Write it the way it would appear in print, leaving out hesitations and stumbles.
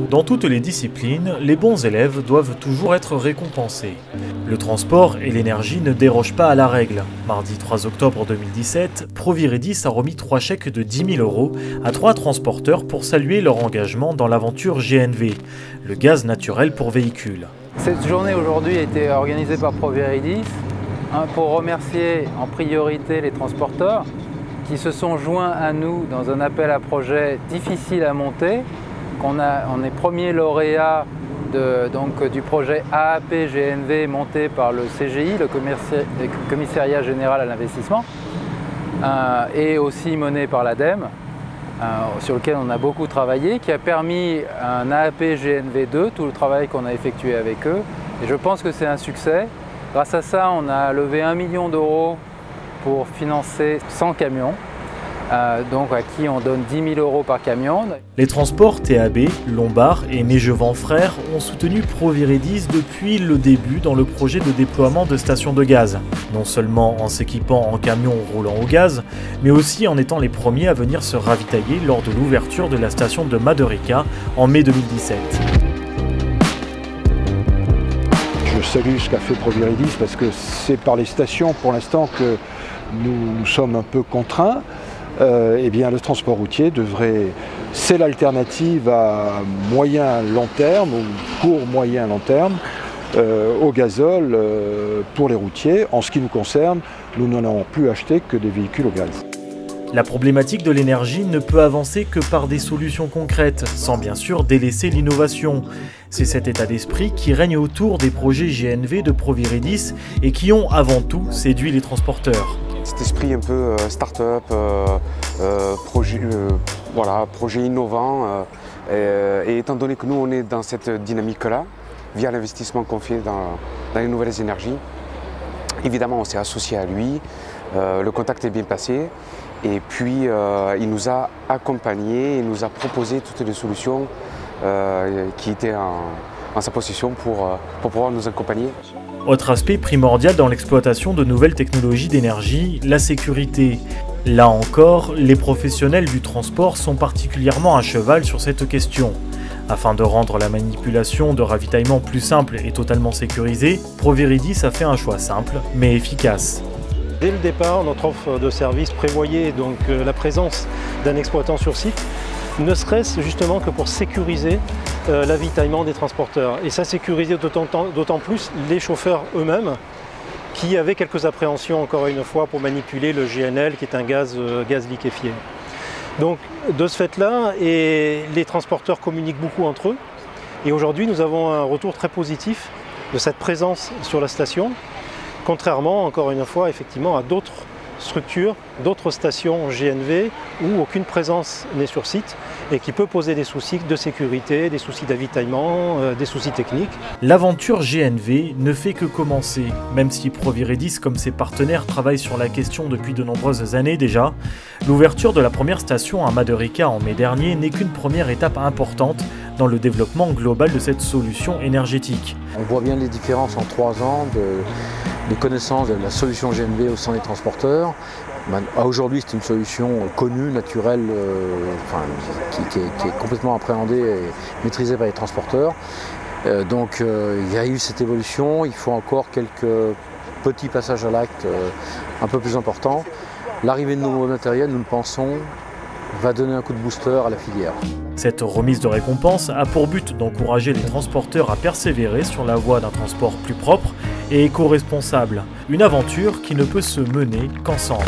Dans toutes les disciplines, les bons élèves doivent toujours être récompensés. Le transport et l'énergie ne dérogent pas à la règle. Mardi 3 octobre 2017, Proviridis a remis 3 chèques de 10 000 € à 3 transporteurs pour saluer leur engagement dans l'aventure GNV, le gaz naturel pour véhicules. Cette journée aujourd'hui a été organisée par Proviridis pour remercier en priorité les transporteurs qui se sont joints à nous dans un appel à projet difficile à monter. On est premier lauréat du projet AAP-GNV monté par le CGI, le Commissariat Général à l'Investissement, et aussi mené par l'ADEME, sur lequel on a beaucoup travaillé, qui a permis un AAP-GNV2, tout le travail qu'on a effectué avec eux. Et je pense que c'est un succès. Grâce à ça, on a levé 1 million d'euros pour financer 100 camions, donc à qui on donne 10 000 € par camion. Les transports TAB, Lombard et Mégevent Frères ont soutenu Proviridis depuis le début dans le projet de déploiement de stations de gaz. Non seulement en s'équipant en camions roulant au gaz, mais aussi en étant les premiers à venir se ravitailler lors de l'ouverture de la station de Maderica en mai 2017. Je salue ce qu'a fait Proviridis parce que c'est par les stations pour l'instant que nous sommes un peu contraints. Eh bien, le transport routier c'est l'alternative à moyen-long terme ou court moyen-long terme au gazole pour les routiers. En ce qui nous concerne, nous n'en avons plus acheté que des véhicules au gaz. La problématique de l'énergie ne peut avancer que par des solutions concrètes, sans bien sûr délaisser l'innovation. C'est cet état d'esprit qui règne autour des projets GNV de Proviridis et qui ont avant tout séduit les transporteurs. Cet esprit un peu start-up, projet innovant, et étant donné que nous on est dans cette dynamique-là, via l'investissement qu'on fait dans les nouvelles énergies, évidemment on s'est associé à lui, le contact est bien passé. Et puis il nous a accompagnés, il nous a proposé toutes les solutions qui étaient en sa possession pour pouvoir nous accompagner. Autre aspect primordial dans l'exploitation de nouvelles technologies d'énergie, la sécurité. Là encore, les professionnels du transport sont particulièrement à cheval sur cette question. Afin de rendre la manipulation de ravitaillement plus simple et totalement sécurisée, Proviridis a fait un choix simple mais efficace. Dès le départ, notre offre de service prévoyait donc la présence d'un exploitant sur site, ne serait-ce justement que pour sécuriser l'avitaillement des transporteurs. Et ça sécurisait d'autant plus les chauffeurs eux-mêmes qui avaient quelques appréhensions encore une fois pour manipuler le GNL qui est un gaz liquéfié. Donc de ce fait-là, les transporteurs communiquent beaucoup entre eux. Et aujourd'hui, nous avons un retour très positif de cette présence sur la station. Contrairement, encore une fois, effectivement, à d'autres structures, d'autres stations GNV où aucune présence n'est sur site et qui peut poser des soucis de sécurité, des soucis d'avitaillement, des soucis techniques. L'aventure GNV ne fait que commencer. Même si Proviridis comme ses partenaires travaillent sur la question depuis de nombreuses années déjà, l'ouverture de la première station à Maderica en mai dernier n'est qu'une première étape importante dans le développement global de cette solution énergétique. On voit bien les différences en 3 ans de connaissance de la solution GNV au sein des transporteurs. Aujourd'hui, c'est une solution connue, naturelle, qui est complètement appréhendée et maîtrisée par les transporteurs. Donc il y a eu cette évolution, il faut encore quelques petits passages à l'acte un peu plus importants. L'arrivée de nouveaux matériels, nous le pensons, va donner un coup de booster à la filière. Cette remise de récompense a pour but d'encourager les transporteurs à persévérer sur la voie d'un transport plus propre et éco-responsable. Une aventure qui ne peut se mener qu'ensemble.